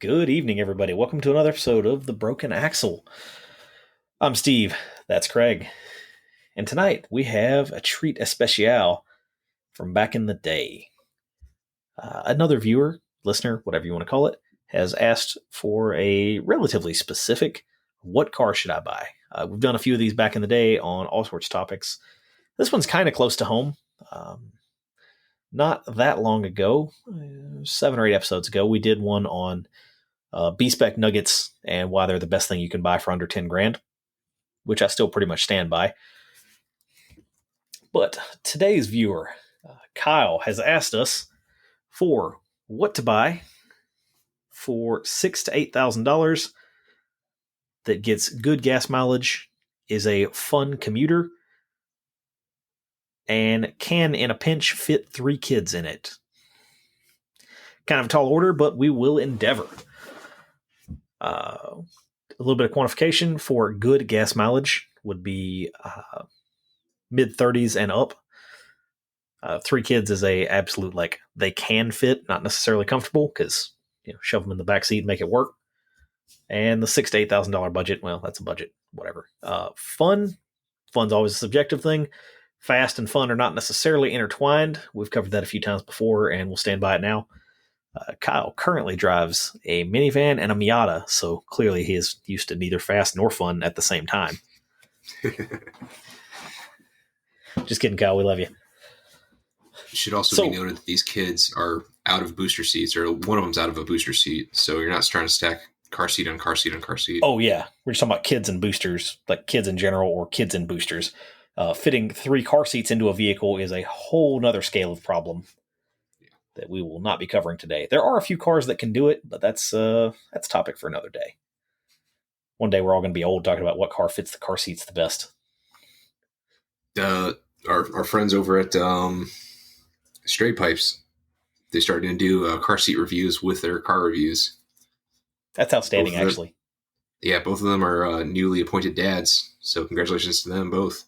Good evening, everybody. Welcome to another episode of The Broken Axle. I'm Steve. That's Craig. And tonight we have a treat especial from back in the day. Another viewer, listener, whatever you want to call it, has asked for a relatively specific what car should I buy? We've done a few of these back in the day on all sorts of topics. This one's kind of close to home. Not that long ago, 7 or 8 episodes ago, we did one on B-spec nuggets and why they're the best thing you can buy for under 10 grand, which I still pretty much stand by. But today's viewer, Kyle, has asked us for what to buy for $6,000 to $8,000 that gets good gas mileage, is a fun commuter, and can, in a pinch, fit 3 kids in it. Kind of a tall order, but we will endeavor. A little bit of quantification for good gas mileage would be mid 30s and up. 3 kids is a absolute, like, they can fit, not necessarily comfortable, because shove them in the back seat and make it work. And the $6,000 to $8,000 budget, well, that's a budget, whatever. Fun's always a subjective thing. Fast and fun are not necessarily intertwined. We've covered that a few times before, and we'll stand by it now. Kyle currently drives a minivan and a Miata, so clearly he is used to neither fast nor fun at the same time. Just kidding, Kyle. We love you. It should also be noted that these kids are out of booster seats, or one of them's out of a booster seat, so you're not trying to stack car seat on car seat on car seat. Oh, yeah. We're just talking about kids and boosters, like kids in general or kids in boosters. Fitting 3 car seats into a vehicle is a whole nother scale of problem that we will not be covering today. There are a few cars that can do it, but that's a topic for another day. One day we're all going to be old talking about what car fits the car seats the best. Our friends over at Straight Pipes, they started to do car seat reviews with their car reviews. That's outstanding, actually. Yeah, both of them are newly appointed dads, so congratulations to them both.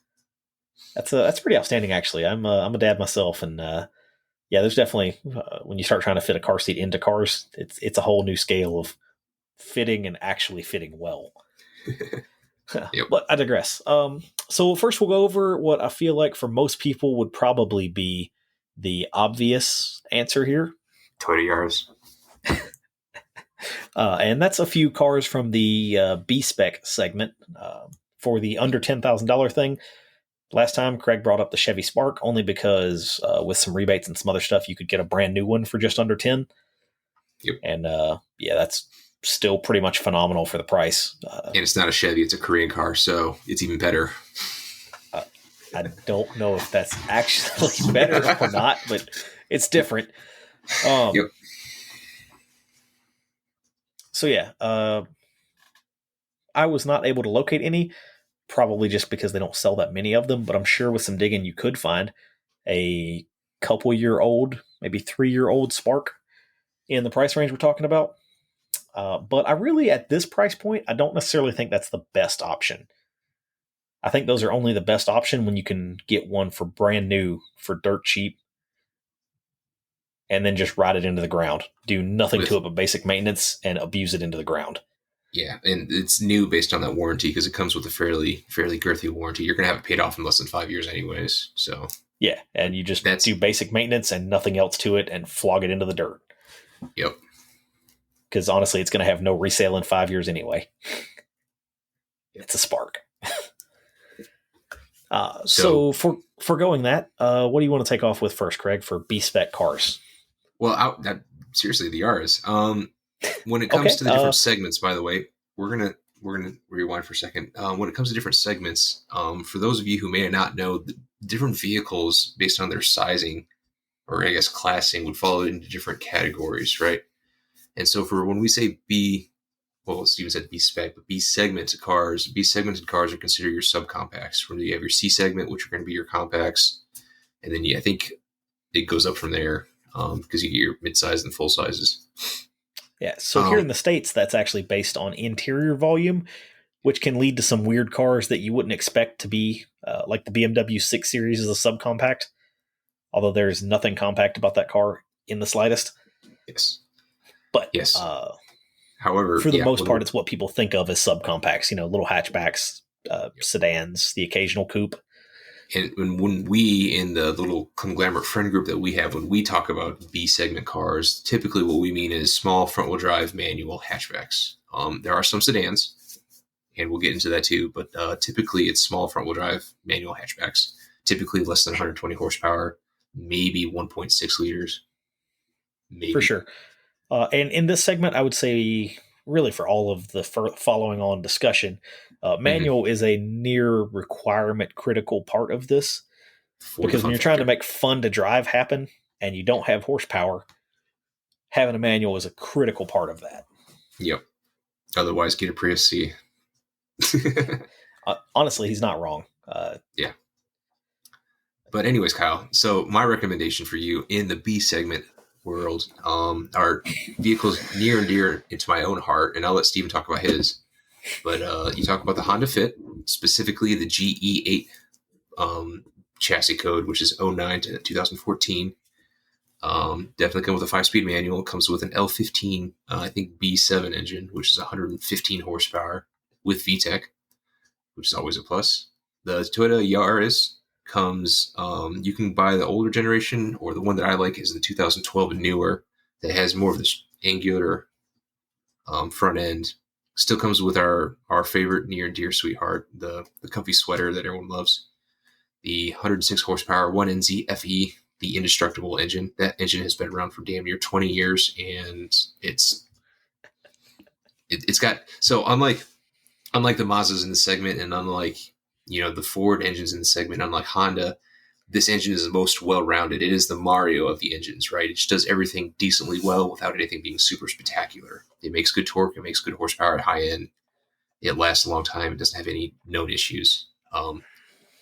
That's pretty outstanding, actually. I'm a dad myself, and yeah, there's definitely when you start trying to fit a car seat into cars, it's a whole new scale of fitting and actually fitting well. Yep. But I digress. So first we'll go over what I feel like for most people would probably be the obvious answer here. Toyota Yaris. And that's a few cars from the B-spec segment. For the under $10,000 thing, last time Craig brought up the Chevy Spark only because with some rebates and some other stuff, you could get a brand new one for just under 10. Yep. And yeah, that's still pretty much phenomenal for the price. And it's not a Chevy, it's a Korean car, so it's even better. I don't know if that's actually better or not, but it's different. Yep. So yeah, I was not able to locate any, probably just because they don't sell that many of them, but I'm sure with some digging you could find a couple-year-old, maybe 3-year-old Spark in the price range we're talking about. But I really, at this price point, I don't necessarily think that's the best option. I think those are only the best option when you can get one for brand new for dirt cheap and then just ride it into the ground. Do nothing to it but basic maintenance and abuse it into the ground. Yeah, and it's new based on that warranty because it comes with a fairly girthy warranty. You're going to have it paid off in less than 5 years anyways. So yeah, and you just do basic maintenance and nothing else to it and flog it into the dirt. Yep. Because honestly, it's going to have no resale in 5 years anyway. It's a Spark. So foregoing that, what do you want to take off with first, Craig, for B-spec cars? Well, seriously, the Yaris. When it comes to the different segments, by the way, we're gonna rewind for a second. When it comes to different segments, for those of you who may not know, the different vehicles based on their sizing, or I guess classing, would fall into different categories, right? And so for when we say Steven said B-spec, but B-segmented cars are considered your subcompacts. Where you have your C segment, which are going to be your compacts, and then I think it goes up from there because you get your mid-size and full sizes. Yeah, so here in the States, that's actually based on interior volume, which can lead to some weird cars that you wouldn't expect to be, like the BMW 6 Series is a subcompact, although there's nothing compact about that car in the slightest. Yes. But yes. However, for the most part, it's what people think of as subcompacts, little hatchbacks, sedans, the occasional coupe. And when we, in the little conglomerate friend group that we have, when we talk about B segment cars, typically what we mean is small front wheel drive manual hatchbacks. There are some sedans, and we'll get into that too, but typically it's small front wheel drive manual hatchbacks, typically less than 120 horsepower, maybe 1.6 liters. Maybe. For sure. And in this segment, I would say, really for all of the following on discussion, manual is a near requirement critical part of this. Because when you're trying to make fun to drive happen and you don't have horsepower, having a manual is a critical part of that. Yep. Otherwise, get a Prius C. Honestly, he's not wrong. Yeah. But anyways, Kyle, so my recommendation for you in the B segment world are vehicles near and dear into my own heart, and I'll let Steven talk about his. But you talk about the Honda Fit, specifically the GE8 chassis code, which is 09 to 2014. Definitely come with a 5-speed manual. It comes with an L15, I think B7 engine, which is 115 horsepower with VTEC, which is always a plus. The Toyota Yaris comes, you can buy the older generation, or the one that I like is the 2012 and newer that has more of this angular front end. Still comes with our favorite near and dear sweetheart, the comfy sweater that everyone loves. The 106 horsepower 1NZ FE, the indestructible engine. That engine has been around for damn near 20 years, and it's got, so unlike the Mazdas in the segment, and unlike the Ford engines in the segment, unlike Honda, this engine is the most well-rounded. It is the Mario of the engines, right? It just does everything decently well without anything being super spectacular. It makes good torque. It makes good horsepower at high end. It lasts a long time. It doesn't have any known issues,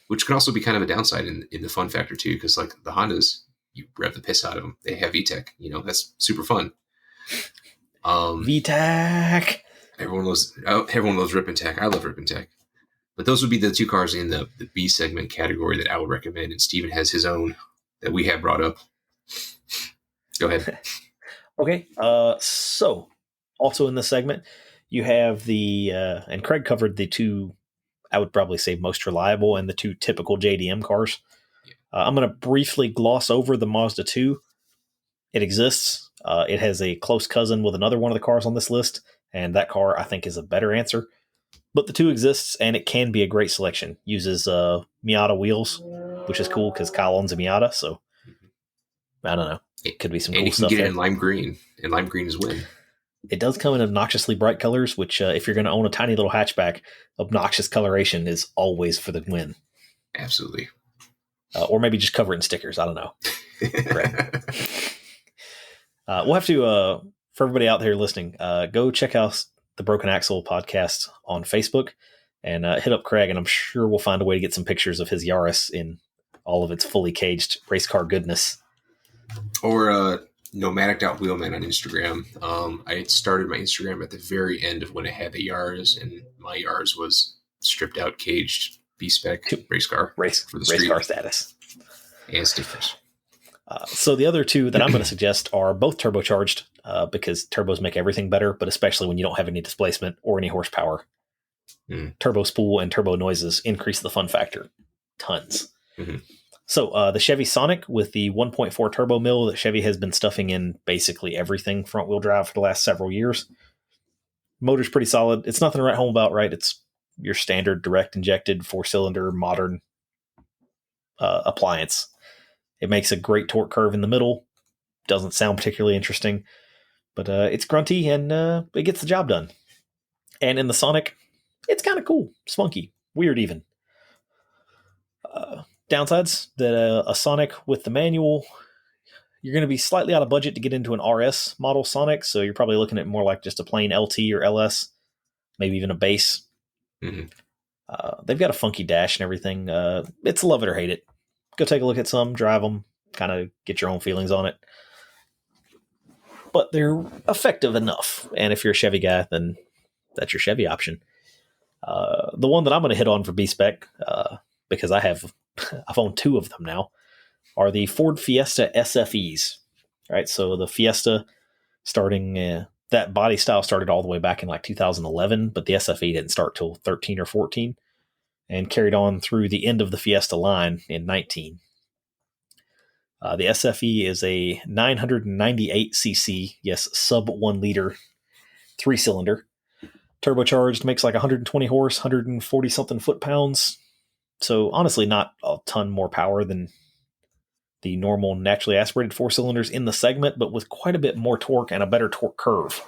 which can also be kind of a downside in the fun factor too, because like the Hondas, you rev the piss out of them. They have VTEC. That's super fun. VTEC. Everyone loves Rip and Tech. I love Rip and Tech. But those would be the two cars in the B segment category that I would recommend. And Steven has his own that we have brought up. Go ahead. Okay. So also in this segment, you have the, and Craig covered the two, I would probably say most reliable and the two typical JDM cars. I'm going to briefly gloss over the Mazda 2. It exists. It has a close cousin with another one of the cars on this list. And that car, I think, is a better answer. But the 2 exists, and it can be a great selection. Uses Miata wheels, which is cool because Kyle owns a Miata. So, I don't know. It could be some cool stuff. And you can get it in lime green, and lime green is win. It does come in obnoxiously bright colors, which if you're going to own a tiny little hatchback, obnoxious coloration is always for the win. Absolutely. Or maybe just cover it in stickers. I don't know. We'll have to, for everybody out there listening, go check out the Broken Axle podcast on Facebook and hit up Craig, and I'm sure we'll find a way to get some pictures of his Yaris in all of its fully caged race car goodness. Or Nomadic Wheelman on Instagram. I started my Instagram at the very end of when I had the Yaris, and my Yaris was stripped out, caged, B-spec race car for the street. Race car status. And stickers. So the other 2 that I'm going to suggest are both turbocharged because turbos make everything better, but especially when you don't have any displacement or any horsepower. Turbo spool and turbo noises increase the fun factor. Tons. Mm-hmm. So the Chevy Sonic with the 1.4 turbo mill that Chevy has been stuffing in basically everything front-wheel drive for the last several years. Motor's pretty solid. It's nothing to write home about, right? It's your standard direct injected 4-cylinder modern appliance. It makes a great torque curve in the middle. Doesn't sound particularly interesting, but it's grunty and it gets the job done. And in the Sonic, it's kind of cool, spunky, weird even. Downsides, that a Sonic with the manual, you're going to be slightly out of budget to get into an RS model Sonic, so you're probably looking at more like just a plain LT or LS, maybe even a base. Mm-hmm. They've got a funky dash and everything. It's love it or hate it. Go take a look at some, drive them, kind of get your own feelings on it. But they're effective enough. And if you're a Chevy guy, then that's your Chevy option. The one that I'm going to hit on for B-Spec, because I've owned 2 of them now, are the Ford Fiesta SFEs. Right, so the Fiesta starting that body style started all the way back in like 2011, but the SFE didn't start till 13 or 14 and carried on through the end of the Fiesta line in 19. The SFE is a 998cc, yes, sub 1 liter, 3-cylinder. Turbocharged, makes like 120 horse, 140 something foot-pounds. So honestly, not a ton more power than the normal naturally aspirated 4-cylinders in the segment, but with quite a bit more torque and a better torque curve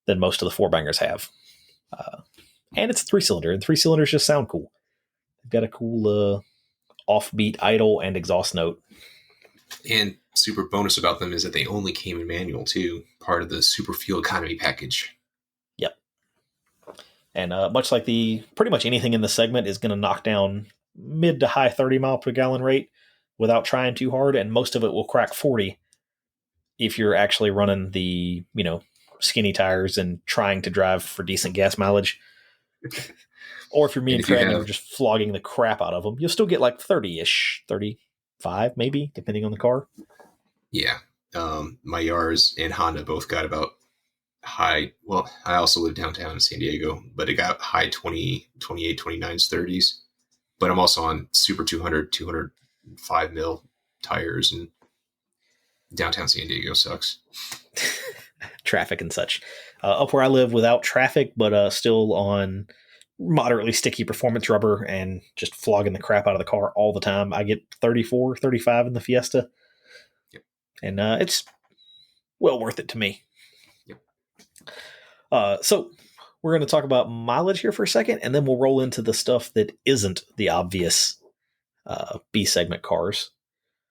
than most of the 4-bangers have. And it's a 3-cylinder, and 3-cylinders just sound cool. They've got a cool offbeat idle and exhaust note. And super bonus about them is that they only came in manual too, part of the super fuel economy package. Yep. And much like pretty much anything in the segment is going to knock down mid to high 30 mile per gallon rate without trying too hard, and most of it will crack 40 if you're actually running the, skinny tires and trying to drive for decent gas mileage. Or if you're me and Craig and you're just flogging the crap out of them, you'll still get like 30-ish, 35 maybe, depending on the car. Yeah. My Yaris and Honda both got about high, well, I also live downtown in San Diego, but it got high 20, 28, 29s, 30s. But I'm also on super 205 mil tires, and downtown San Diego sucks. Traffic and such. Up where I live without traffic, but still on moderately sticky performance rubber and just flogging the crap out of the car all the time. I get 34, 35 in the Fiesta. Yep. And it's well worth it to me. Yep. So we're going to talk about mileage here for a second, and then we'll roll into the stuff that isn't the obvious B segment cars.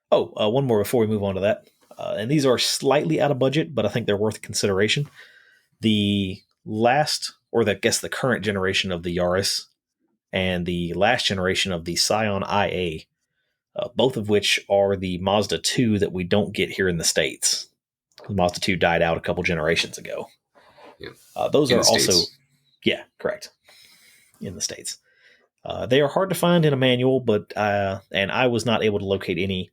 One more before we move on to that. And these are slightly out of budget, but I think they're worth consideration. The the current generation of the Yaris and the last generation of the Scion IA, both of which are the Mazda 2 that we don't get here in the States. The Mazda 2 died out a couple generations ago. Yeah. Those are also, yeah, correct, in the States. They are hard to find in a manual, but and I was not able to locate any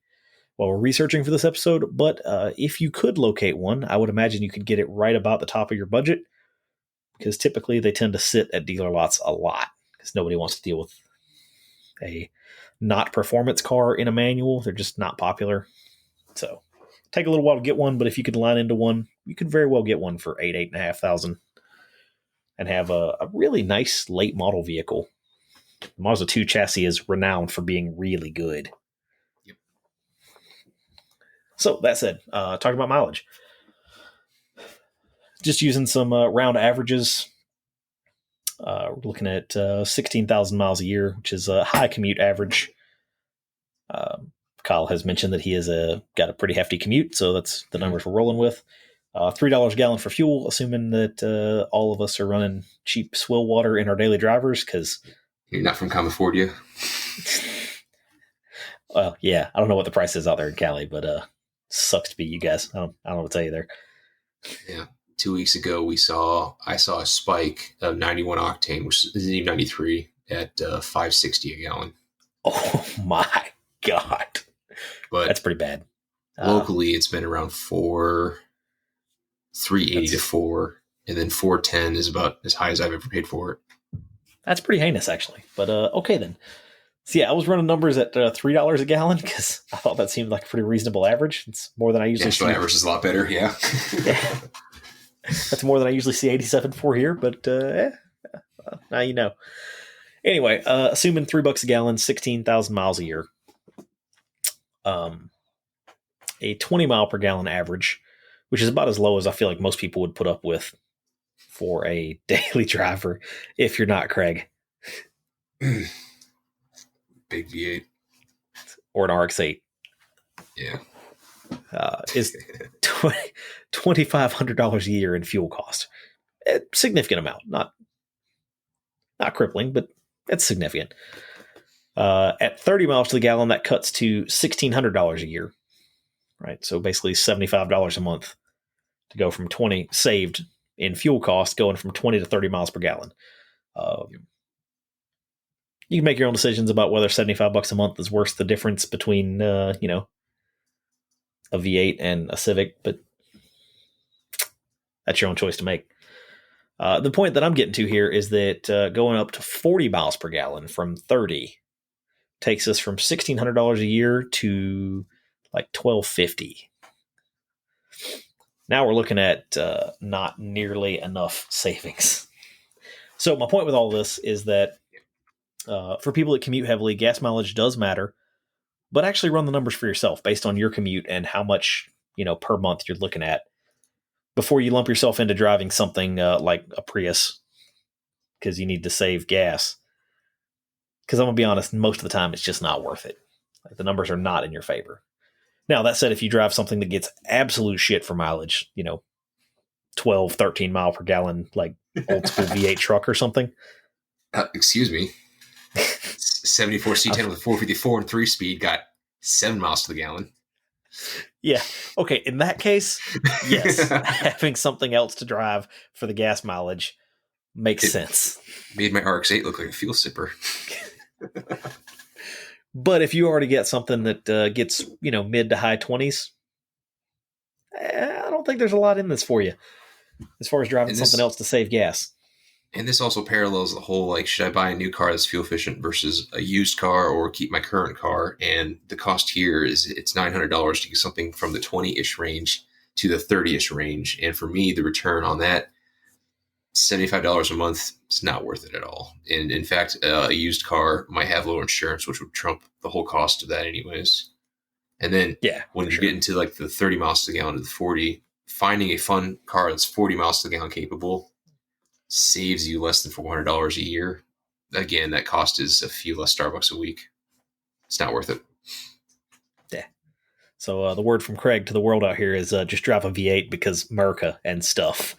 while we're researching for this episode. But if you could locate one, I would imagine you could get it right about the top of your budget, because typically they tend to sit at dealer lots a lot because nobody wants to deal with a not performance car in a manual. They're just not popular. So take a little while to get one, but if you could line into one, you could very well get one for $8,500 and have a really nice late model vehicle. The Mazda 2 chassis is renowned for being really good. Yep. So that said, talking about mileage. Just using some round averages, we're looking at 16,000 miles a year, which is a high commute average. Kyle has mentioned that he has got a pretty hefty commute, so that's the numbers we're rolling with. $3 a gallon for fuel, assuming that all of us are running cheap swill water in our daily drivers, because you're not from California. Well, yeah, I don't know what the price is out there in Cali, but sucks to be you guys. I don't know what to tell you there. Yeah. 2 weeks ago, I saw a spike of 91 octane, which isn't even 93, at $5.60 a gallon. Oh my God. But that's pretty bad. Locally, it's been around $3.80 to $4, and then $4.10 is about as high as I've ever paid for it. That's pretty heinous, actually. But okay then. So yeah, I was running numbers at $3 a gallon because I thought that seemed like a pretty reasonable average. It's more than I usually see. Average is a lot better, yeah. Yeah. That's more than I usually see 87 for here, but now you know. Anyway, assuming $3 a gallon, 16,000 miles a year. A 20 mile per gallon average, which is about as low as I feel like most people would put up with for a daily driver, if you're not Craig. Big V8. Or an RX-8. Yeah. Is $2,500 a year in fuel cost. A significant amount. Not crippling, but it's significant. At 30 miles to the gallon, that cuts to $1,600 a year. Right? So basically $75 a month to go from 20 saved in fuel costs, going from 20 to 30 miles per gallon. You can make your own decisions about whether $75 a month is worth the difference between, a V8 and a Civic, but That's your own choice to make. The point that I'm getting to here is that going up to 40 miles per gallon from 30 takes us from $1,600 a year to like $1,250. Now we're looking at not nearly enough savings. So my point with all this is that for people that commute heavily, gas mileage does matter, but actually run the numbers for yourself based on your commute and how much, per month you're looking at before you lump yourself into driving something like a Prius because you need to save gas. Because I'm going to be honest, most of the time it's just not worth it. Like, the numbers are not in your favor. Now, that said, if you drive something that gets absolute shit for mileage, 12, 13 mile per gallon, like old school V8 truck or something. Excuse me. 74 C10 with 454 and 3-speed got 7 miles to the gallon. Yeah. Okay. In that case, yes, having something else to drive for the gas mileage makes sense. Made my RX-8 look like a fuel sipper. But if you already get something that gets, mid to high 20s, I don't think there's a lot in this for you as far as driving something else to save gas. And this also parallels the whole, like, should I buy a new car that's fuel efficient versus a used car or keep my current car? And the cost here is it's $900 to get something from the 20-ish range to the 30-ish range. And for me, the return on that, $75 a month, is not worth it at all. And in fact, a used car might have lower insurance, which would trump the whole cost of that anyways. And then when you get into like the 30 miles to the gallon to the 40, finding a fun car that's 40 miles to the gallon capable saves you less than $400 a year. Again, that cost is a few less Starbucks a week. It's not worth it. Yeah. So the word from Craig to the world out here is just drive a V8 because America and stuff.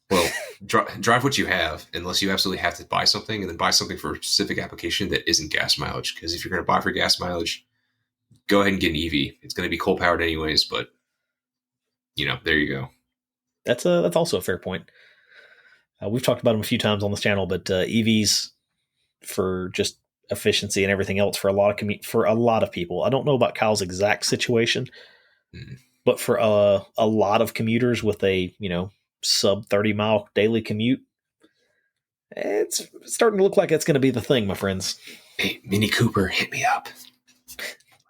Well, drive what you have, unless you absolutely have to buy something, and then buy something for a specific application that isn't gas mileage. Because if you're going to buy for gas mileage, go ahead and get an EV. It's going to be coal powered anyways, but there you go. That's also a fair point. We've talked about them a few times on this channel, but EVs for just efficiency and everything else for a lot of people. I don't know about Kyle's exact situation, but for a lot of commuters with a sub 30 mile daily commute, it's starting to look like it's going to be the thing, my friends. Hey, Mini Cooper, hit me up.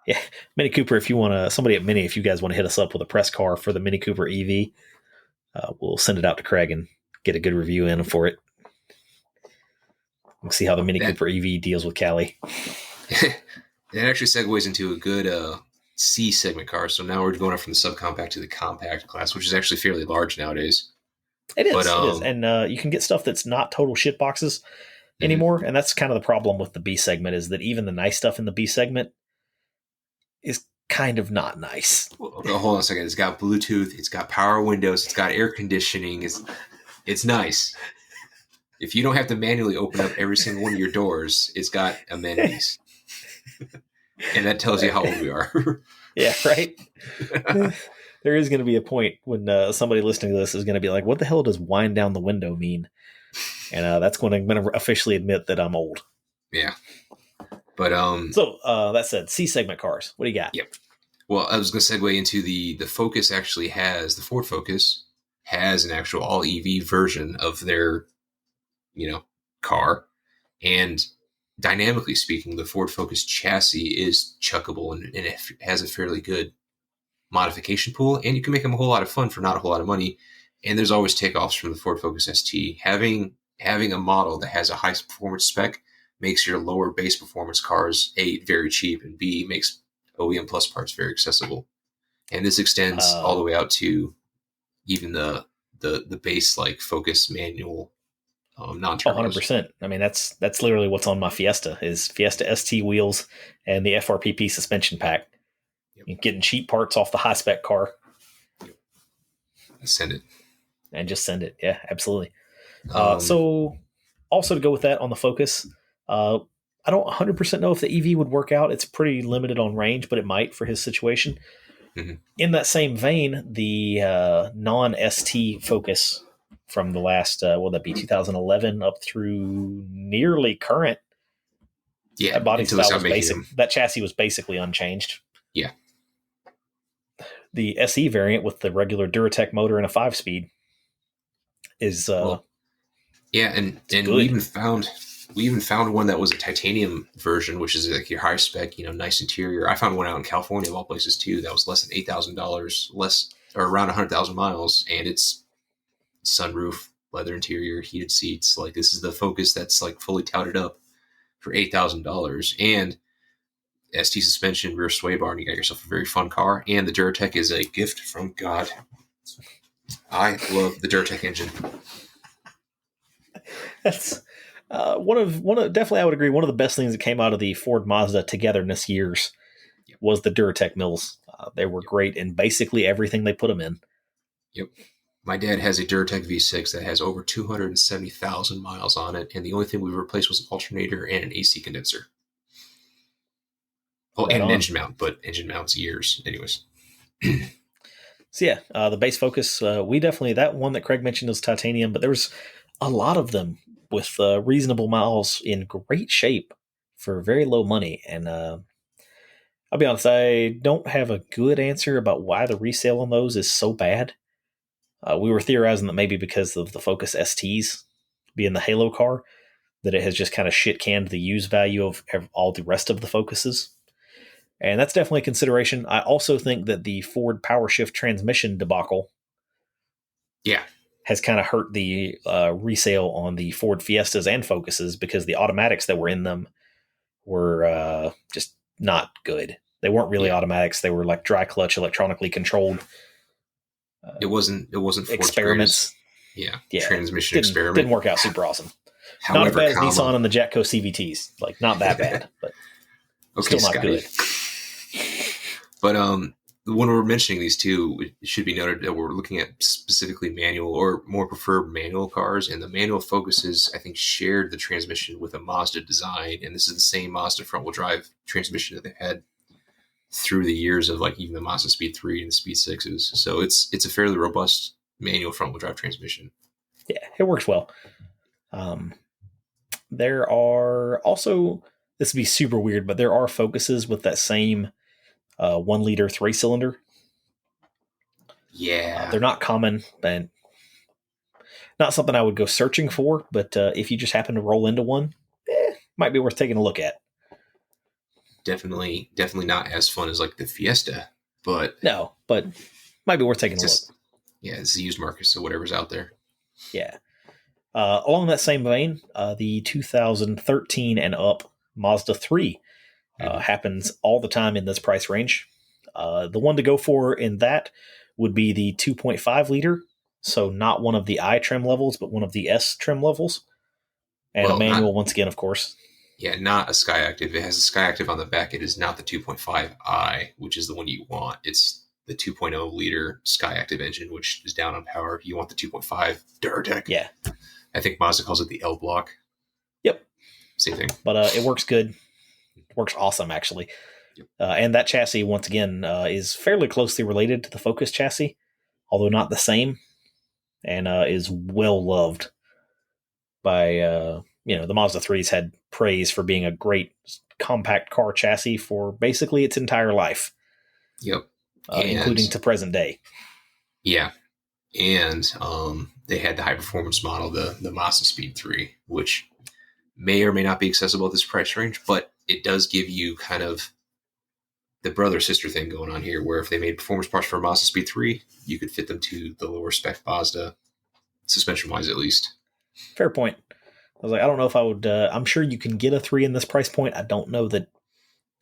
Yeah, Mini Cooper. If you want somebody at Mini, if you guys want to hit us up with a press car for the Mini Cooper EV, we'll send it out to Craig and get a good review in for it. We'll see how the Mini Cooper EV deals with Cali. It actually segues into a good C segment car. So now we're going up from the subcompact to the compact class, which is actually fairly large nowadays. It is. And you can get stuff that's not total shit boxes anymore. And that's kind of the problem with the B segment, is that even the nice stuff in the B segment is kind of not nice. Well, hold on a second. It's got Bluetooth. It's got power windows. It's got air conditioning. It's nice. If you don't have to manually open up every single one of your doors, it's got amenities. And that tells you how old we are. Yeah, right? There is going to be a point when somebody listening to this is going to be like, what the hell does wind down the window mean? And that's when I'm going to officially admit that I'm old. Yeah. But so that said, C segment cars. What do you got? Yep. Well, I was going to segue into the Focus actually has, the Ford Focus has an actual all EV version of their, car. And dynamically speaking, the Ford Focus chassis is chuckable and it has a fairly good modification pool, and you can make them a whole lot of fun for not a whole lot of money. And there's always takeoffs from the Ford Focus ST. Having a model that has a high performance spec makes your lower base performance cars, A, very cheap, and B, makes OEM plus parts very accessible. And this extends all the way out to even the base like Focus manual non-turbos. 100%. I mean, that's literally what's on my Fiesta, is Fiesta ST wheels and the FRPP suspension pack. Yep. You're getting cheap parts off the high spec car. Yep. Send it. And just send it. Yeah, absolutely. So also to go with that on the Focus, I don't 100% know if the EV would work out. It's pretty limited on range, but it might for his situation. Mm-hmm. In that same vein, the non-ST Focus from the last, will that be 2011 up through nearly current? Yeah, that body style was basic. That chassis was basically unchanged. Yeah. The SE variant with the regular Duratec motor and a 5-speed, is yeah, and good. we even found one that was a titanium version, which is like your high spec, nice interior. I found one out in California of all places too that was less than $8,000, less or around 100,000 miles, and it's sunroof, leather interior, heated seats. Like this is the Focus that's like fully touted up for $8,000, and ST suspension, rear sway bar, and you got yourself a very fun car. And the Duratec is a gift from God. I love the Duratec engine. That's one of definitely I would agree. One of the best things that came out of the Ford Mazda togetherness years was the Duratec mills. They were great in basically everything they put them in. Yep. My dad has a Duratec V6 that has over 270,000 miles on it, and the only thing we replaced was an alternator and an AC condenser. Oh, and an engine mount, but engine mounts years. Anyways. So yeah, the base Focus, we definitely, that one that Craig mentioned was titanium, but there was a lot of them with reasonable miles in great shape for very low money. And I'll be honest, I don't have a good answer about why the resale on those is so bad. We were theorizing that maybe because of the Focus STs being the Halo car, that it has just kind of shit canned the use value of all the rest of the Focuses. And that's definitely a consideration. I also think that the Ford PowerShift transmission debacle has kind of hurt the resale on the Ford Fiestas and Focuses because the automatics that were in them were just not good. They weren't really automatics. They were like dry clutch, electronically controlled. It wasn't Ford's experiments. Transmission experiment. Didn't work out super awesome. However, not as bad as Nissan and the Jatco CVTs. Like, not that bad, but okay, still not Scotty. good. But when we're mentioning these two, it should be noted that we're looking at specifically manual or more preferred manual cars, and the manual Focuses, I think, shared the transmission with a Mazda design, and this is the same Mazda front-wheel drive transmission that they had through the years of like even the Mazda Speed 3 and the Speed 6s. So it's a fairly robust manual front-wheel drive transmission. Yeah, it works well. There are also, this would be super weird, but there are Focuses with that same 1 liter 3-cylinder. Yeah. They're not common and not something I would go searching for, but if you just happen to roll into one, might be worth taking a look at. Definitely not as fun as like the Fiesta, but might be worth taking a look. Yeah, it's the used market, so whatever's out there. Yeah. Along that same vein, the 2013 and up Mazda 3 happens all the time in this price range. The one to go for in that would be the 2.5 liter, so not one of the I trim levels, but one of the S trim levels, and a manual once again, of course. Yeah, not a Skyactiv. It has a Skyactiv on the back. It is not the 2.5i, which is the one you want. It's the 2.0 liter Skyactiv engine, which is down on power. You want the 2.5 Duratec. Yeah. I think Mazda calls it the L block. Yep. Same thing. But it works good. It works awesome, actually. Yep. And that chassis, once again, is fairly closely related to the Focus chassis, although not the same, and is well loved by... the Mazda 3's had praise for being a great compact car chassis for basically its entire life. Yep. Including to present day. Yeah. And they had the high performance model, the Mazda Speed 3, which may or may not be accessible at this price range, but it does give you kind of the brother-sister thing going on here, where if they made performance parts for a Mazda Speed 3, you could fit them to the lower spec Mazda, suspension-wise at least. Fair point. I was like, I don't know if I would... I'm sure you can get a 3 in this price point. I don't know that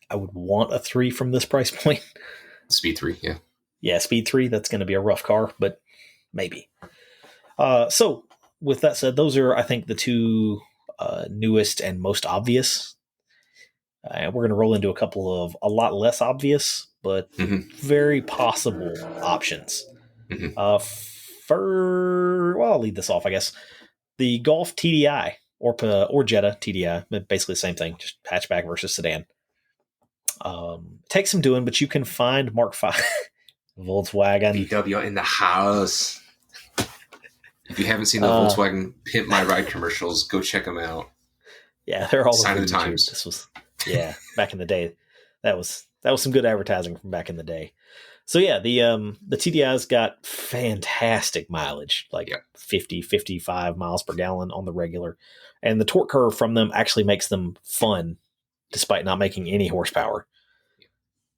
I would want a 3 from this price point. Speed 3, yeah. Yeah, Speed 3, that's going to be a rough car, but maybe. So, with that said, those are, I think, the two newest and most obvious. We're going to roll into a couple of a lot less obvious, but very possible options. Mm-hmm. I'll lead this off, I guess. The Golf TDI or Jetta TDI, basically the same thing, just hatchback versus sedan. Takes some doing, but you can find Mark V Volkswagen VW in the house. If you haven't seen the Volkswagen Pimp My Ride commercials, go check them out. Yeah, they're all Sign of the times. This was back in the day. That was some good advertising from back in the day. So yeah, the TDI's got fantastic mileage, like Yeah. 50, 55 miles per gallon on the regular. And the torque curve from them actually makes them fun despite not making any horsepower.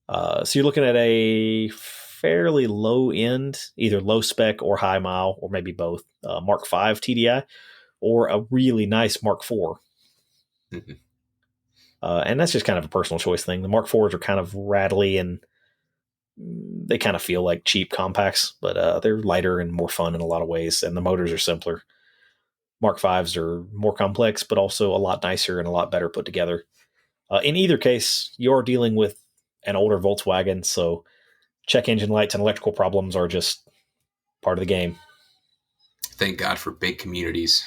So you're looking at a fairly low end, either low spec or high mile, or maybe both, Mark 5 TDI, or a really nice Mark 4. Mm-hmm. And that's just kind of a personal choice thing. The Mark 4s are kind of rattly and they kind of feel like cheap compacts, but they're lighter and more fun in a lot of ways, and the motors are simpler. Mark 5s are more complex, but also a lot nicer and a lot better put together. In either case, you're dealing with an older Volkswagen, so check engine lights and electrical problems are just part of the game. Thank God for big communities.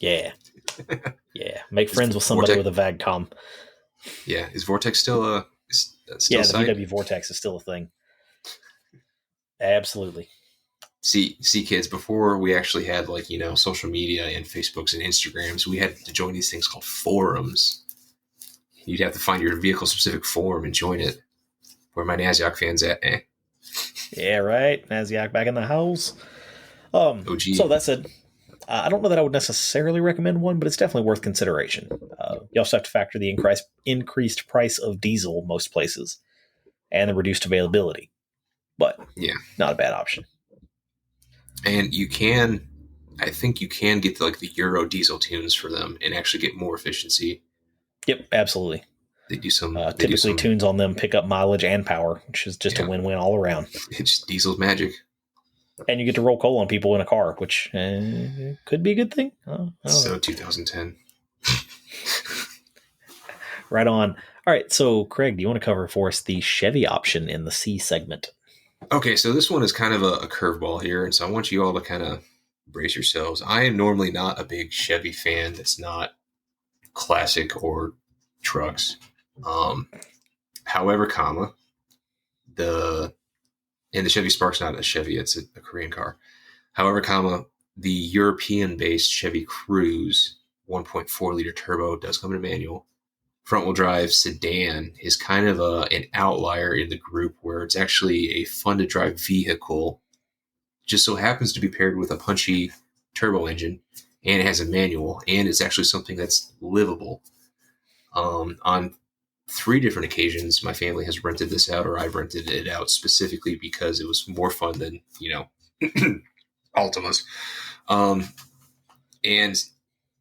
Yeah. Yeah. Make friends with somebody Vortex, with a VAGCOM. yeah, is Vortex still Yeah, the site? VW Vortex is still a thing. Absolutely. See, kids, before we actually had like, social media and Facebooks and Instagrams, we had to join these things called forums. You'd have to find your vehicle specific forum and join it. Where my NASDAQ fans at? Yeah, right. NASDAQ back in the house. OG. So that said, I don't know that I would necessarily recommend one, but it's definitely worth consideration. You also have to factor the increased price of diesel most places and the reduced availability, but Yeah, not a bad option. and I think you can get like the Euro diesel tunes for them and actually get more efficiency. Yep, absolutely. They do some. Typically, tunes on them pick up mileage and power, which is just a win-win all around. It's diesel's magic. And you get to roll coal on people in a car, which could be a good thing. So 2010. Right on. All right, so Craig, do you want to cover for us the Chevy option in the C segment? Okay, so this one is kind of a curveball here, and so I want you all to kind of brace yourselves. I am normally not a big Chevy fan that's not classic or trucks. However, the Chevy Spark's not a Chevy; it's a Korean car. However, the European-based Chevy Cruze 1.4 liter turbo does come in a manual. Front-wheel drive sedan is kind of an outlier in the group where it's actually a fun-to-drive vehicle. Just so happens to be paired with a punchy turbo engine, and it has a manual, and it's actually something that's livable. On 3 different occasions, my family has rented this out, or I've rented it out specifically because it was more fun than, Altimas. And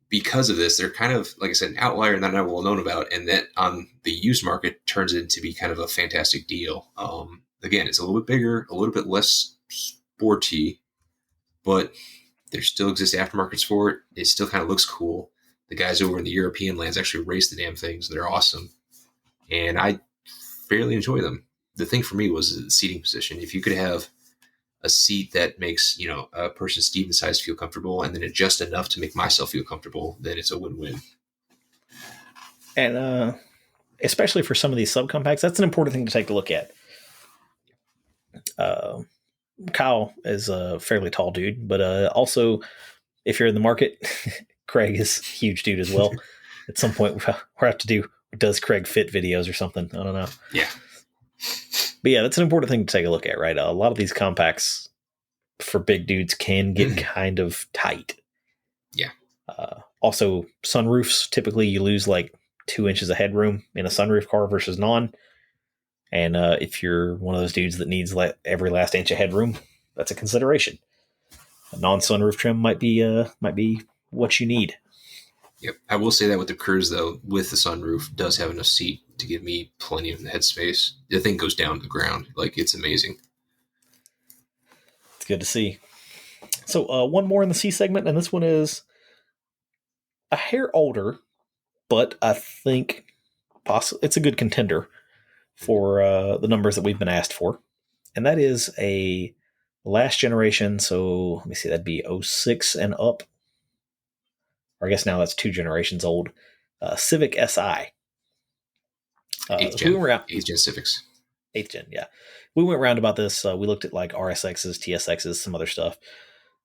because of this, they're kind of, like I said, an outlier and not well known about, and that on the used market turns it into be kind of a fantastic deal. Again, it's a little bit bigger, a little bit less sporty, but there still exists aftermarkets for it. It still kind of looks cool. The guys over in the European lands actually race the damn things. They're awesome. And I fairly enjoy them. The thing for me was the seating position. If you could have a seat that makes, a person Steven's size feel comfortable and then adjust enough to make myself feel comfortable, then it's a win-win. And especially for some of these subcompacts, that's an important thing to take a look at. Kyle is a fairly tall dude, but also if you're in the market, Craig is a huge dude as well. At some point, we'll have to do does Craig fit videos or something. I don't know. Yeah. But yeah, that's an important thing to take a look at, right? A lot of these compacts for big dudes can get kind of tight. Yeah. Also, sunroofs, typically you lose like 2 inches of headroom in a sunroof car versus non. And if you're one of those dudes that needs every last inch of headroom, that's a consideration. A non-sunroof trim might be what you need. Yep. I will say that with the Cruze, though, with the sunroof, does have enough seat to give me plenty of headspace. The thing goes down to the ground. Like, it's amazing. It's good to see. So one more in the C segment, and this one is a hair older, but I think it's a good contender for the numbers that we've been asked for. And that is a last generation, so let me see, that'd be 06 and up. Or I guess now that's 2 generations old. Civic Si. 8th gen. 8th gen Civics. 8th gen, yeah. We went around about this. We looked at like RSXs, TSXs, some other stuff.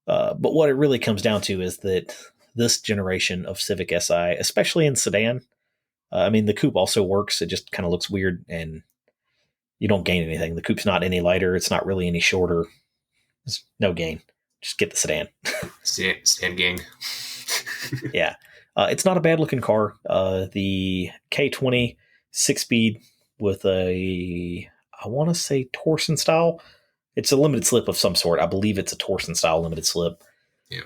But what it really comes down to is that this generation of Civic Si, especially in sedan, I mean, the coupe also works. It just kind of looks weird, and you don't gain anything. The coupe's not any lighter. It's not really any shorter. There's no gain. Just get the sedan. Sedan gang. Yeah. It's not a bad looking car. The K20 6-speed with I want to say Torsen style. It's a limited slip of some sort. I believe it's a Torsen style limited slip. Yeah.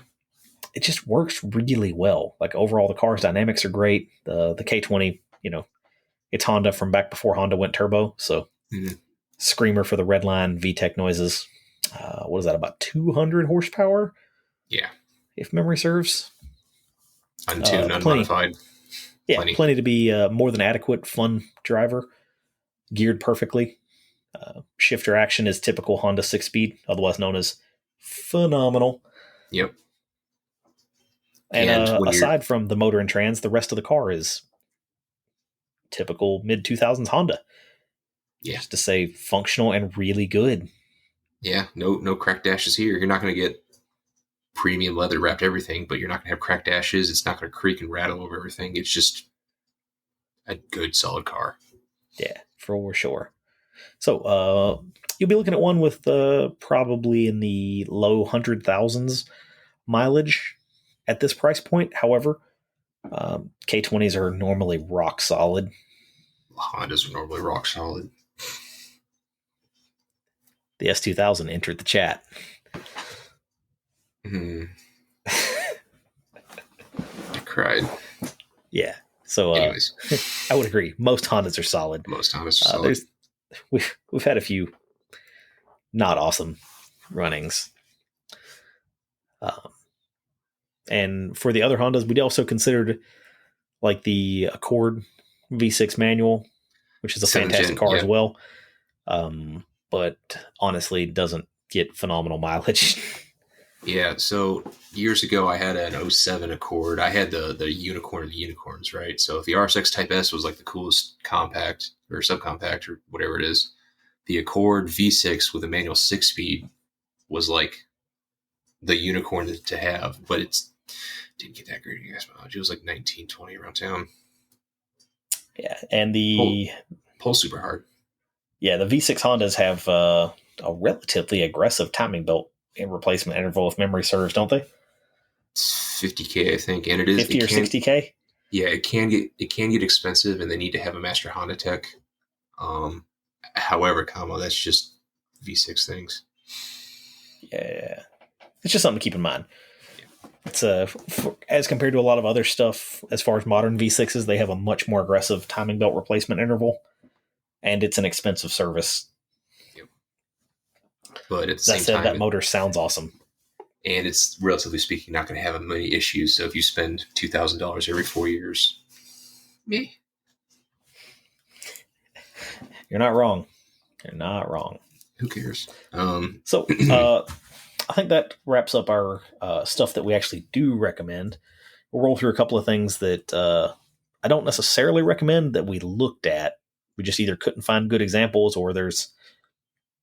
It just works really well. Like overall, the car's dynamics are great. The K20, it's Honda from back before Honda went turbo. So screamer for the Redline VTEC noises. What is that? About 200 horsepower? Yeah. If memory serves. Untuned, unmodified. Yeah, plenty to be more than adequate, fun driver. Geared perfectly. Shifter action is typical Honda 6-speed, otherwise known as phenomenal. Yep. And aside from the motor and trans, the rest of the car is typical mid-2000s Honda. Yeah. Just to say functional and really good. Yeah, no cracked dashes here. You're not going to get premium leather wrapped everything, but you're not going to have cracked dashes. It's not going to creak and rattle over everything. It's just a good, solid car. Yeah, for sure. So you'll be looking at one with probably in the low 100,000s mileage at this price point. However, K20s are normally rock solid. Hondas are normally rock solid. The S2000 entered the chat. I cried. Yeah. So anyways, I would agree. Most Hondas are solid. Most Hondas are solid. We've had a few not awesome runnings. And for the other Hondas, we also considered like the Accord V6 manual, which is a fantastic car as well. But honestly, doesn't get phenomenal mileage. Yeah, so years ago, I had an 07 Accord. I had the unicorn of the unicorns, right? So if the RSX Type S was like the coolest compact or subcompact or whatever it is, the Accord V6 with a manual 6-speed was like the unicorn to have, but it didn't get that great gas mileage. It was like 19, 20 around town. Yeah, and the pull super hard. Yeah, the V6 Hondas have a relatively aggressive timing belt and replacement interval, if memory serves, don't they? It's 50K, I think, and it is 50 or 60K. Yeah, it can get expensive, and they need to have a master Honda tech. However, that's just V6 things. Yeah, it's just something to keep in mind. It's as compared to a lot of other stuff, as far as modern V6s, they have a much more aggressive timing belt replacement interval, and it's an expensive service. Yep. But at the same time, that motor sounds awesome, and it's relatively speaking not going to have many issues. So if you spend $2,000 every 4 years, me, you're not wrong. You're not wrong. Who cares? So I think that wraps up our stuff that we actually do recommend. We'll roll through a couple of things that I don't necessarily recommend that we looked at. We just either couldn't find good examples, or there's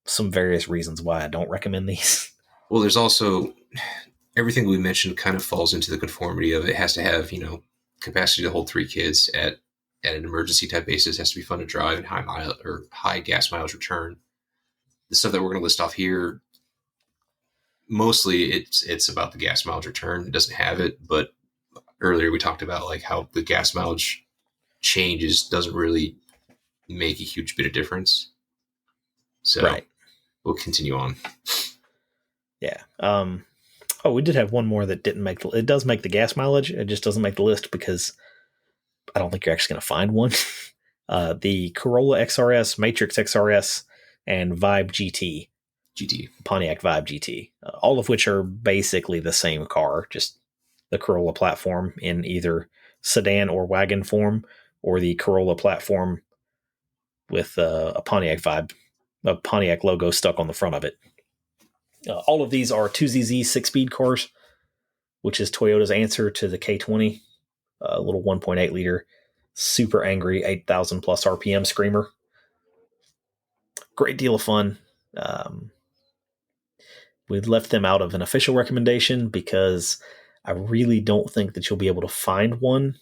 some various reasons why I don't recommend these. Well, there's also everything we mentioned kind of falls into the conformity of it has to have, capacity to hold 3 kids at an emergency type basis. It has to be fun to drive and high gas mileage return. The stuff that we're going to list off here, mostly it's about the gas mileage return. It doesn't have it, but earlier we talked about like how the gas mileage changes doesn't really make a huge bit of difference. So We'll continue on. Yeah. We did have one more that didn't make it does make the gas mileage. It just doesn't make the list because I don't think you're actually going to find one. The Corolla XRS, Matrix XRS, and Vibe GT. Pontiac Vibe GT. All of which are basically the same car, just the Corolla platform in either sedan or wagon form, or the Corolla platform with a Pontiac Vibe, a Pontiac logo stuck on the front of it. All of these are 2ZZ 6-speed cars, which is Toyota's answer to the K20, a little 1.8 liter, super angry, 8,000 plus RPM screamer. Great deal of fun. We left them out of an official recommendation because I really don't think that you'll be able to find one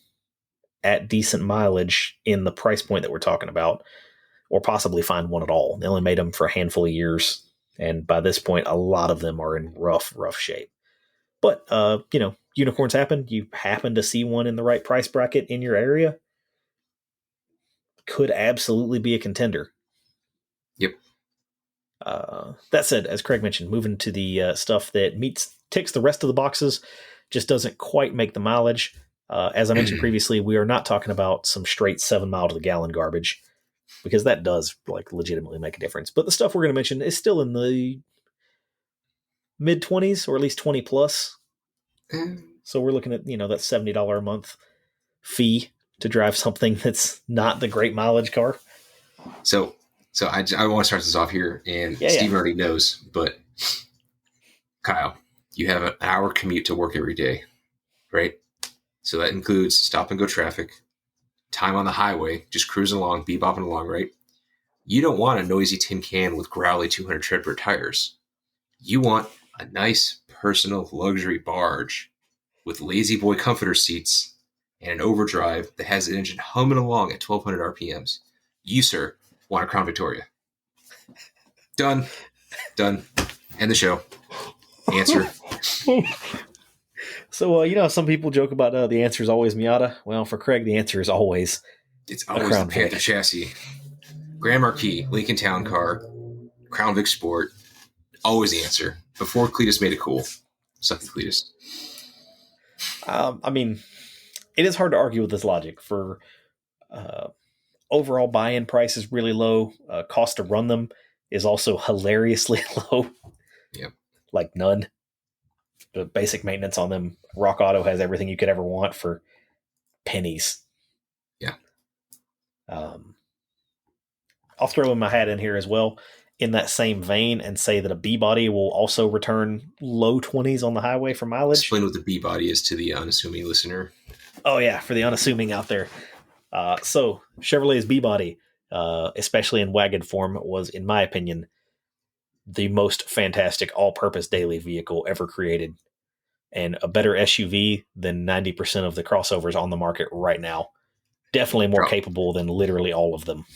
at decent mileage in the price point that we're talking about, or possibly find one at all. They only made them for a handful of years, and by this point, a lot of them are in rough shape. But, unicorns happen. You happen to see one in the right price bracket in your area, could absolutely be a contender. Yep. That said, as Craig mentioned, moving to the stuff that ticks the rest of the boxes, just doesn't quite make the mileage. As I mentioned previously, we are not talking about some straight 7 mile to the gallon garbage, because that does legitimately make a difference. But the stuff we're going to mention is still in the mid 20s, or at least 20 plus. So we're looking at, that $70 a month fee to drive something that's not the great mileage car. So I want to start this off here, and Steve already knows, but Kyle, you have an hour commute to work every day, right? So that includes stop and go traffic, time on the highway, just cruising along, bebopping along, right? You don't want a noisy tin can with growly 200 tread tires. You want a nice personal luxury barge with lazy boy comforter seats and an overdrive that has an engine humming along at 1200 RPMs. You, sir, want a Crown Victoria. Done. End the show. Answer. So, some people joke about the answer is always Miata. Well, for Craig, the answer is always the Panther chassis. Grand Marquis, Lincoln Town Car, Crown Vic Sport. Always the answer. Before Cletus made it cool. Suck the Cletus. It is hard to argue with this logic. For overall buy-in price is really low. Cost to run them is also hilariously low. Yep. Like none. The basic maintenance on them. Rock Auto has everything you could ever want for pennies. Yeah. I'll throw in my hat in here as well, in that same vein, and say that a B-body will also return low 20s on the highway for mileage. Explain what the B-body is to the unassuming listener. Oh, yeah, for the unassuming out there. So Chevrolet's B-body, especially in wagon form, was, in my opinion, the most fantastic all-purpose daily vehicle ever created, and a better SUV than 90% of the crossovers on the market right now. Definitely more capable than literally all of them.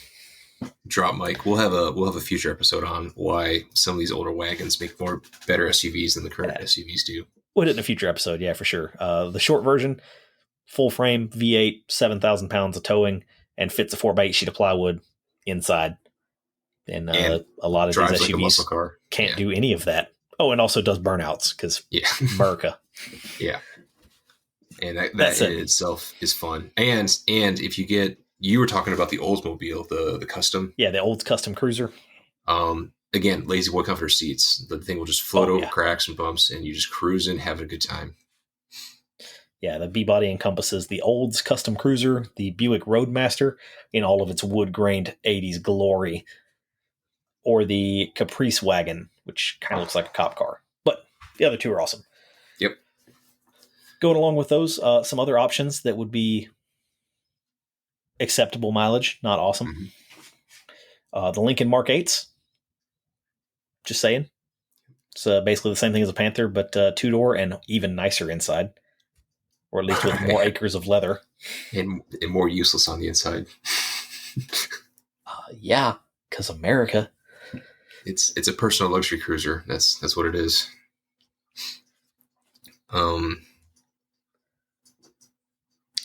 Drop mic. We'll have a future episode on why some of these older wagons make better SUVs than the current SUVs do. We'll hit it in a future episode, yeah, for sure. The short version, full frame V8, 7,000 pounds of towing, and fits a 4x8 sheet of plywood inside. And a lot of these SUVs can't do any of that. Oh, and also does burnouts because America. Yeah. And that in itself is fun. And if you were talking about the Oldsmobile, the custom. Yeah, the Olds custom cruiser. Again, lazy boy comforter seats. The thing will just float over cracks and bumps, and you just cruise in, having a good time. Yeah, the B-body encompasses the Olds custom cruiser, the Buick Roadmaster in all of its wood-grained 80s glory, or the Caprice wagon, which kind of looks like a cop car. But the other two are awesome. Yep. Going along with those, some other options that would be acceptable mileage, not awesome. Mm-hmm. The Lincoln Mark 8s. Just saying. It's basically the same thing as a Panther, but 2-door and even nicer inside. Or at least with more acres of leather. And more useless on the inside. Yeah, because America. It's a personal luxury cruiser. That's what it is. I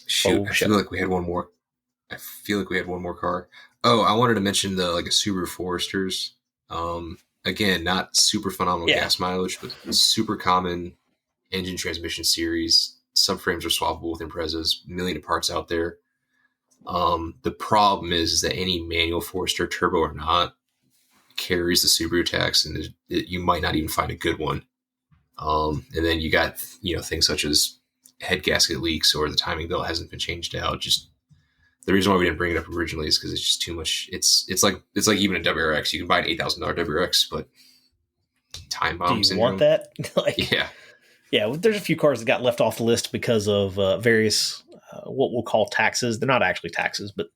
feel like we had one more. car. Oh, I wanted to mention a Subaru Foresters. Again, not super phenomenal gas mileage, but super common engine transmission series. Subframes are swappable with Imprezas. A million of parts out there. The problem is that any manual Forester, turbo or not, carries the Subaru tax, and you might not even find a good one. And then you got things such as head gasket leaks or the timing belt hasn't been changed out. Just the reason why we didn't bring it up originally is because it's just too much. It's like even a WRX. You can buy an $8,000 WRX, but time bomb syndrome. Do you want that? Yeah. There's a few cars that got left off the list because of various what we'll call taxes. They're not actually taxes, but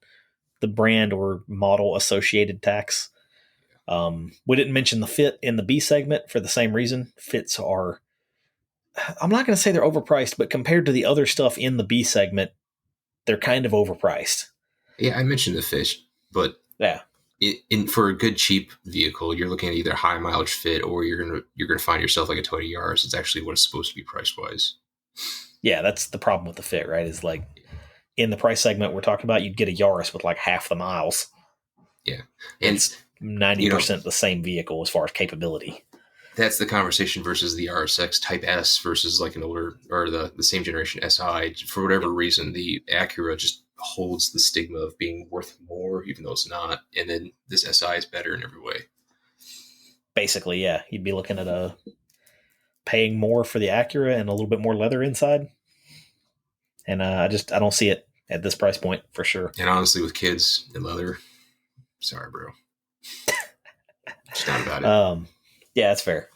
the brand or model associated tax. We didn't mention the Fit in the B segment for the same reason. Fits are, I'm not going to say they're overpriced, but compared to the other stuff in the B segment, they're kind of overpriced. Yeah, I mentioned the Fish, but for a good cheap vehicle, you're looking at either high mileage fit or you're gonna find yourself like a Toyota Yaris. It's actually what it's supposed to be price wise. Yeah, that's the problem with the fit, right? Is like in the price segment we're talking about, you'd get a Yaris with like half the miles. Yeah, and it's 90% the same vehicle as far as capability. That's the conversation versus the RSX Type S versus like an older or the same generation SI. For whatever reason, the Acura just holds the stigma of being worth more, even though it's not. And then this SI is better in every way. Basically, yeah, you'd be looking at paying more for the Acura and a little bit more leather inside. And I don't see it at this price point for sure. And honestly, with kids and leather, sorry, bro. Just not about it. Yeah, that's fair.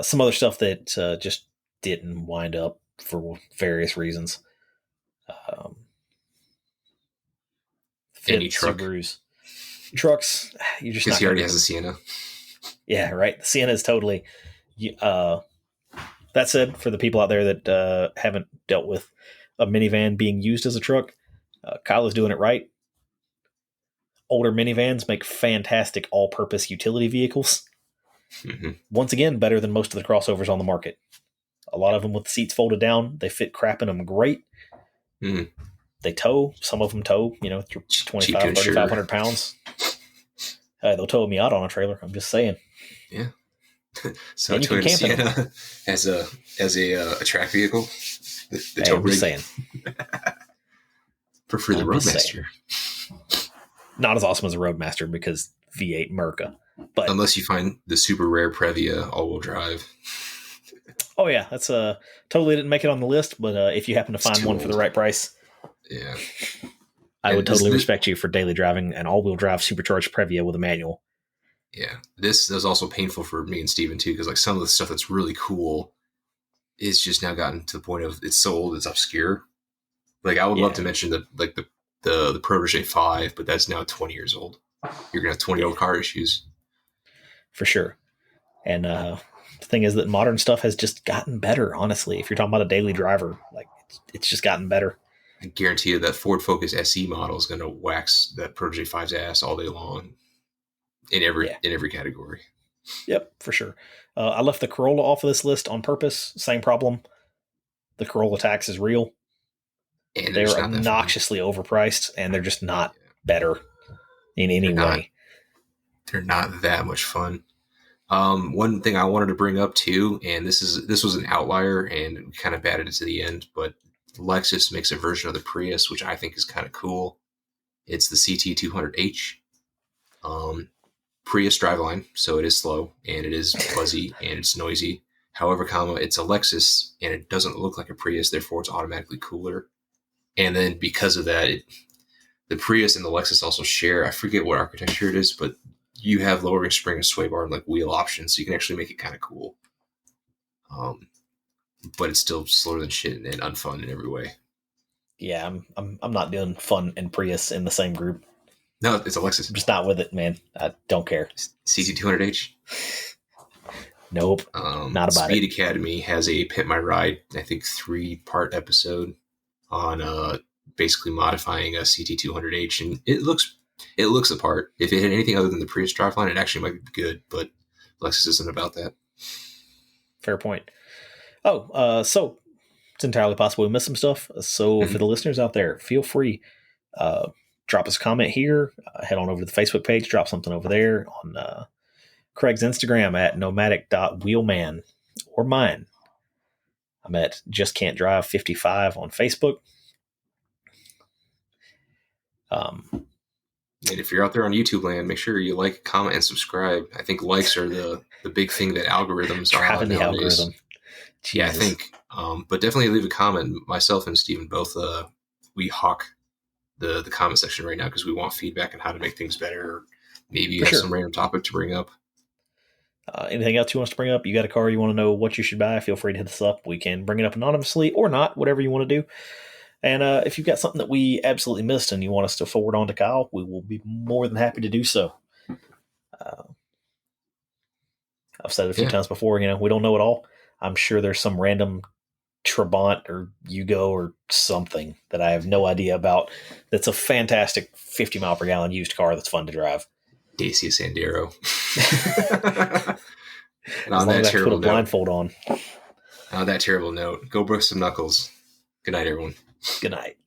Some other stuff that just didn't wind up for various reasons. Any truck? Subarus. Trucks, you're just not. Because he already has a Sienna. Yeah, right. The Sienna is totally. That said, for the people out there that haven't dealt with a minivan being used as a truck, Kyle is doing it right. Older minivans make fantastic all-purpose utility vehicles. Mm-hmm. Once again, better than most of the crossovers on the market. A lot of them with the seats folded down. They fit crap in them great. Mm-hmm. They tow. Some of them tow, 2,500, 3,500 pounds. They'll tow a Miata on a trailer. I'm just saying. Yeah. So Toyota Sienna as a track vehicle. The tow rig. Just saying. Prefer the Roadmaster. Not as awesome as a Roadmaster because V8 Merca. But unless you find the super rare Previa all-wheel drive. Oh yeah, that's totally didn't make it on the list. But if you happen to find one for the right price, yeah, I would totally respect you for daily driving an all-wheel drive supercharged Previa with a manual. Yeah, this was also painful for me and Steven too, because like some of the stuff that's really cool is just now gotten to the point of it's so old it's obscure. Like I would love to mention the Protege 5, but that's now 20 years old. You're gonna have 20-year-old car issues for sure. And the thing is that modern stuff has just gotten better. Honestly, if you're talking about a daily driver, like it's just gotten better. I guarantee you that Ford Focus SE model is going to wax that Protege 5's ass all day long in every category. Yep, for sure. I left the Corolla off of this list on purpose. Same problem. The Corolla tax is real. And they're obnoxiously overpriced, and they're just not better in any way. They're not that much fun. One thing I wanted to bring up too, and this was an outlier and kind of batted it to the end, but Lexus makes a version of the Prius, which I think is kind of cool. It's the CT200H. Prius driveline, so it is slow and it is fuzzy and it's noisy. However, it's a Lexus and it doesn't look like a Prius, therefore it's automatically cooler. And then because of that, the Prius and the Lexus also share, I forget what architecture it is, but you have lowering spring and sway bar and like wheel options, so you can actually make it kind of cool. But it's still slower than shit and unfun in every way. Yeah, I'm not doing fun and Prius in the same group. No, it's a Lexus. I'm just not with it, man. I don't care. CT200H. Nope. Not about Speed it. Academy has a Pit My Ride, I think 3-part episode on basically modifying a CT200H, and it looks the part. If it had anything other than the Prius driveline, it actually might be good, but Lexus isn't about that. Fair point. Oh, so it's entirely possible we missed some stuff. So for the listeners out there, feel free, drop us a comment here, head on over to the Facebook page, drop something over there on Craig's Instagram at nomadic.wheelman or mine. I'm at Just Can't Drive 55 on Facebook. And if you're out there on YouTube land, make sure you like, comment, and subscribe. I think likes are the big thing that algorithms are on nowadays. Algorithm. Yeah, I think. But definitely leave a comment. Myself and Steven both, we hawk the comment section right now because we want feedback on how to make things better. Or maybe you have some random topic to bring up. Anything else you want us to bring up? You got a car you want to know what you should buy? Feel free to hit us up. We can bring it up anonymously or not, whatever you want to do. And if you've got something that we absolutely missed and you want us to forward on to Kyle, we will be more than happy to do so. I've said it a few times before, we don't know it all. I'm sure there's some random Trabant or Yugo or something that I have no idea about. That's a fantastic 50 mile per gallon used car that's fun to drive. Dacia Sandero. And as on long that as I have to put a terrible note, blindfold on. go break some knuckles. Good night, everyone. Good night.